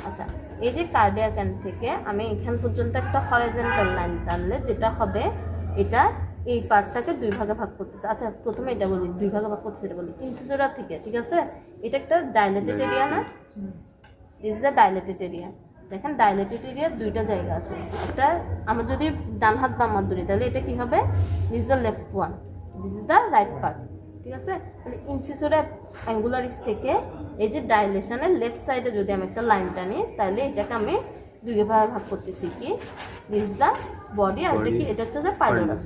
আচ্ছা, এই যে কার্ডিয়াক এন্ড থেকে আমি এখান পর্যন্ত একটা হরাইজন্টাল লাইন টানলে যেটা হবে, এটা এই পার্টটাকে দুই ভাগে ভাগ করতেছে। আচ্ছা, প্রথমে এটা বলি, দুই ভাগে ভাগ করতেছে এটা বলি। ইনসিজোরা থেকে, ঠিক আছে, এটা একটা ডাইলেটেড এরিয়া না? This is the dilated area. দেখেন, ডাইলেটেড এরিয়া দুইটা জায়গা আছে। একটা আমার যদি ডান হাত বাম হাত ধরি, তাহলে এটা কি হবে? This is the left one, this is the right part, ঠিক আছে। তাহলে ইনসিজোরা অ্যাঙ্গুলারিস থেকে এই যে ডাইলেশনের লেফট সাইডে যদি আমি একটা লাইন টানি, তাহলে এটাকে আমি দুই ভাগে ভাগ করতেছি। কি? দিস ইজ দ্য বডি, আর এটা কি? এটা হচ্ছে যে পাইলোরাস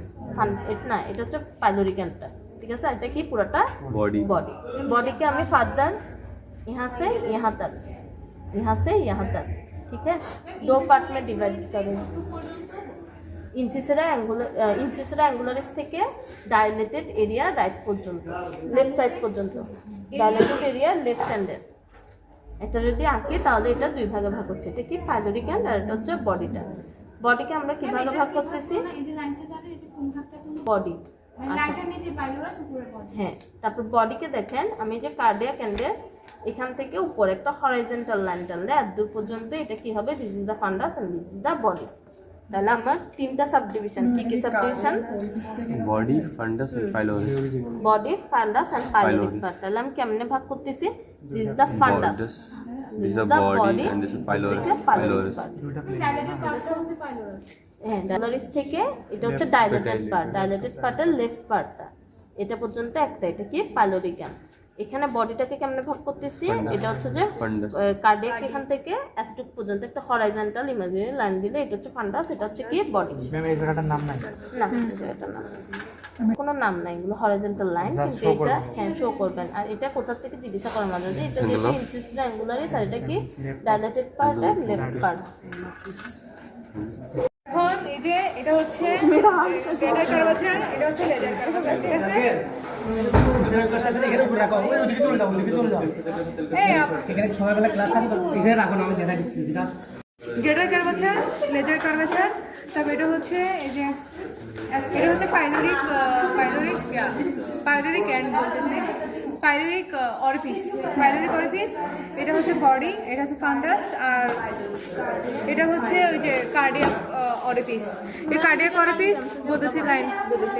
না, এটা হচ্ছে পাইলোরিক এন্ডটা, ঠিক আছে। এটা কি? পুরোটা বডি। बॉडी के हमें फादर यहाँ से यहाँ तक, यहाँ से यहाँ तक, ठीक है, दो पार्ट में डिवाइड करें। ইনসিসরা অ্যাঙ্গুলারিস থেকে ডাইলেটেড এরিয়া রাইট পর্যন্ত, লেফট সাইড পর্যন্ত ডাইলেটেড এরিয়া লেফট হ্যান্ডের এটা যদি আঁকি, তাহলে এটা দুই ভাগে ভাগ হচ্ছে। এটা কি? পাইলোরিক এন্ড, আর এটা হচ্ছে বডিটা। বডিকে আমরা কি ভাগে ভাগ করতেছি? বডি। হ্যাঁ, তারপর বডিকে দেখেন, আমি যে কার্ডিয়াক এন্ডের এখান থেকে উপরে একটা হরাইজন্টাল লাইন টানলে এত দূর পর্যন্ত এটা কি হবে? This is the fundus and this is the body. তাহলে আমার তিনটা সাবডিভিশন। কি কি subdivision? Body, fundus and pyloric. Body, fundus and pyloric part. তাহলে আমি কেমনে ভাগ করতেছি? This is the fundus, this is the body and this is pylorus. হ্যাঁ, ডাইলোরিস থেকে এটা হচ্ছে ডাইলেটেড পার্ট, ডাইলেটেড পার্টের লেফট পার্টটা এটা পর্যন্ত একটা, এটা কি? Pyloric end. এখানে বডিটাকে কেমনে ভাগ করতেছি? এটা হচ্ছে যে কার্ডিয়াক এখান থেকে এতটুকু পর্যন্ত একটা হরাইজন্টাল ইমাজিনারি লাইন দিলে এটা হচ্ছে ফান্ডাস, এটা হচ্ছে কি? বডি। ম্যাম এই জায়গাটার নাম নাই? না, এই জায়গাটার নাম কোনো নাম নাই, এগুলো হরাইজন্টাল লাইন, কিন্তু এটা হ্যাঁ শো করবেন। আর এটা কোথা থেকে জিজ্ঞাসা করার মাঝে যে এটা যেটা ইনসিসরা অ্যাঙ্গুলারিস, আর এটা কি? ডাইলেটেড পার্ট আর লেফট পার্ট। এখন এই যে এটা হচ্ছে লেজার কার্ভাচার, এটা হচ্ছে লেজার কার্ভাচার, ঠিক আছে। এখানে সকালবেলা ক্লাস থাকে তো এখানে রাখো না, আমি দেখা দিচ্ছি। গেটার কার্ভাচার, লেজার কার্ভাচার, তারপর এটা হচ্ছে এই যে এটা হচ্ছে পাইলোরিক এন্ড বলতেছে, পাইলোরিক অরিফিস, এটা হচ্ছে বডি, এটা হচ্ছে ফান্ডাস, আর এটা হচ্ছে ওই যে কার্ডিয়াক অরিফিস। এই কার্ডিয়াক অরিফিস বলতেছি, লাইন বলতেছি,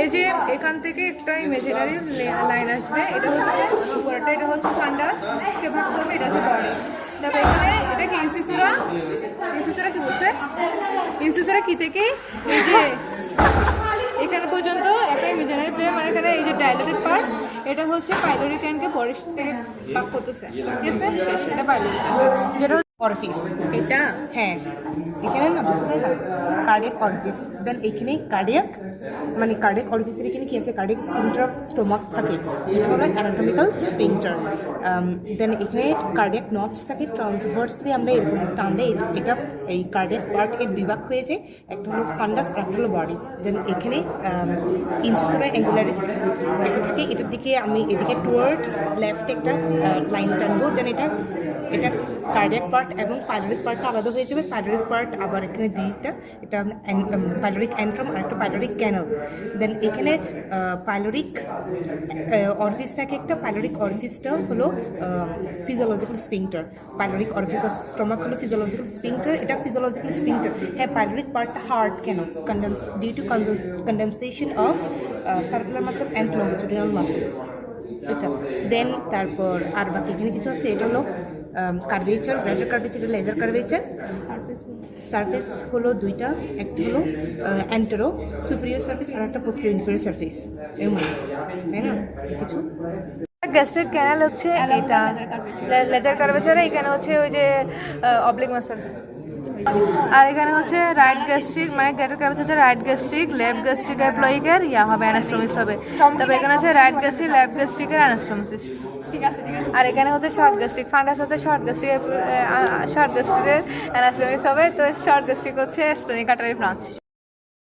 এই যে এখান থেকে একটা ইমাজিনারি লাইন আসবে, এটা হচ্ছে উপরটা, এটা হচ্ছে ফান্ডাস কে ভাগ করবে, এটা হচ্ছে বডি। তারপর এখানে এটা কি? ইনসিসরা কি বলছে? ইনসিসরা কি থেকে এই যে এখানে পর্যন্ত একটা ইমাজিনারি প্লেন, মানে এখানে এই যে ডাইলেটেড পার্ট, এটা হচ্ছে পাইলোরিক এন্ডকে বডি থেকে ভাগ করতেছে, ঠিক আছে। শেষ, এটা পাইলোরিক যেটা অরিফিস, এটা হ্যাঁ এখানে না প্রথমে না কার্ডিয়াক অরিফিস, দেন এখানে কার্ডিয়াক, মানে কার্ডিয়াক অরিফিসের এখানে কি আছে? কার্ডিয়াক স্পিংটার অফ স্টোমাক থাকে, যেটা হলো অ্যানাটমিক্যাল স্পিংটার। দেন এখানে কার্ডিয়াক নটস থাকে, ট্রান্সভার্সলি আমরা এরকম টানলে এটা এই কার্ডিয়াক পার্ট এর দুই ভাগ হয়ে যায়, একটা হলো ফান্ডাস আর একটা হলো বডি। দেন এখানে ইনসিসরা অ্যাঙ্গুলারিস একটা থাকে, এটার দিকে আমি এদিকে টুয়ার্ডস লেফট একটা লাইন টানবো, দেন এটা কার্ডিয়াক পার্ট এবং পাইলোরিক পার্টটা আলাদা হয়ে যাবে। পাইলোরিক পার্ট আবার এখানে দুইটা, এটা পাইলোরিক অ্যান্ট্রাম আর একটা পাইলোরিক ক্যানাল। দেন এখানে পাইলোরিক অরিফিস থাকে একটা, পাইলোরিক অরিফিসটা হলো physiological sphincter, pyloric orifice of stomach হলো ফিজিওলজিক্যাল স্পিংটার, এটা ফিজিওলজিক্যাল স্পিংটার। হ্যাঁ, পাইলোরিক পার্টটা হার্ড কেন? Due to condensation of circular muscle and longitudinal muscle, এটা। দেন তারপর আর বাকি এখানে কিছু আছে, এটা হলো curvature, greater curvature, lesser curvature. Surface হলো দুইটা, একটা হলো অ্যান্টেরো সুপিরিয়র সারফেস আর একটা পোস্টেরিয়র ইনফেরিয়র সারফেস, এর মধ্যে, তাই না কিছু। গ্যাস্ট্রিক ক্যানাল হচ্ছে এটা লেজার কার্ভেচারে, এখানে হচ্ছে ওই যে অবলিক মাসল, আর এখানে হচ্ছে রাইট গ্যাস্ট্রিক, মানে গ্রেটার কার্ভেচার হচ্ছে রাইট গ্যাস্ট্রিক, লেফট গ্যাস্ট্রিক অ্যাপ্লয়িকের ইয়া হবে অ্যানাস্টোমিস হবে। তারপর এখানে হচ্ছে রাইট গ্যাস্ট্রিক, লেফট গ্যাস্ট্রিকের অ্যানাস্টোমিস, ঠিক আছে। আর এখানে হচ্ছে শর্ট গ্যাস্ট্রিক, ফান্ডাস হচ্ছে শর্ট গ্যাস্ট্রিকের অ্যানাস্টোমিস হবে। তো শর্ট গ্যাস্ট্রিক হচ্ছে স্প্লেনিক আর্টারি ব্রাঞ্চ।